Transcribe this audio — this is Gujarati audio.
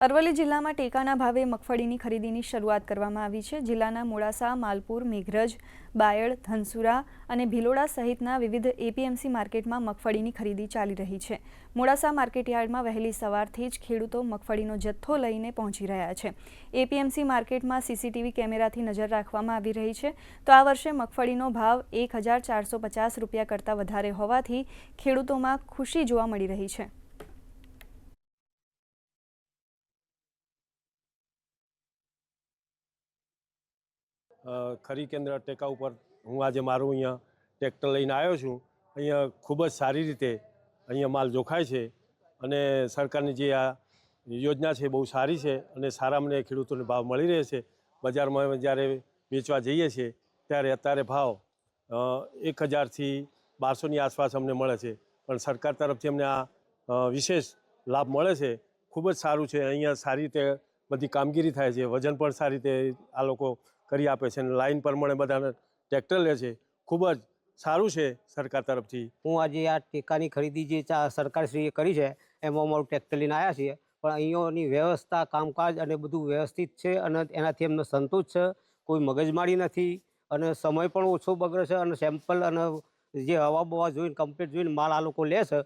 અરવલ્લી જિલ્લામાં ટેકાના ભાવે મગફળીની ખરીદીની શરૂઆત કરવામાં આવી છે। જિલ્લાના મોડાસા, માલપુર, મેઘરજ, બાયડ, ધનસુરા અને ભિલોડા સહિતના વિવિધ એપીએમસી માર્કેટમાં મગફળીની ખરીદી ચાલી રહી છે। મોડાસા માર્કેટયાર્ડમાં વહેલી સવારથી જ ખેડૂતો મગફળીનો જથ્થો લઈને પહોંચી રહ્યા છે। એપીએમસી માર્કેટમાં સીસીટીવી કેમેરાથી નજર રાખવામાં આવી રહી છે। તો આ વર્ષે મગફળીનો ભાવ 1450 રૂપિયા કરતાં વધારે હોવાથી ખેડૂતોમાં ખુશી જોવા મળી રહી છે। ખરી કેન્દ્ર ટેકા ઉપર હું આજે મારું અહીંયા ટ્રેક્ટર લઈને આવ્યો છું। અહીંયા ખૂબ જ સારી રીતે અહીંયા માલ જોખાય છે અને સરકારની જે આ યોજના છે બહુ સારી છે અને સારા મને ખેડૂતોને ભાવ મળી રહે છે। બજારમાં જ્યારે વેચવા જઈએ છીએ ત્યારે અત્યારે ભાવ 1000થી 1200ની આસપાસ અમને મળે છે, પણ સરકાર તરફથી અમને આ વિશેષ લાભ મળે છે। ખૂબ જ સારું છે। અહીંયા સારી રીતે બધી કામગીરી થાય છે, વજન પણ સારી રીતે આ લોકો કરી આપે છે અને લાઈન પ્રમાણે બધાને ટ્રેક્ટર લે છે। ખૂબ જ સારું છે સરકાર તરફથી। હું આજે આ ટેકાની ખરીદી જે સરકારશ્રીએ કરી છે એમાં અમારું ટ્રેક્ટર લઈને આવ્યા છીએ, પણ અહીંયાની વ્યવસ્થા, કામકાજ અને બધું વ્યવસ્થિત છે અને એનાથી અમને સંતોષ છે। કોઈ મગજમારી નથી અને સમય પણ ઓછો બગડે છે અને સેમ્પલ અને જે હવા બવા જોઈને કમ્પ્લીટ જોઈને માલ આ લોકો લે છે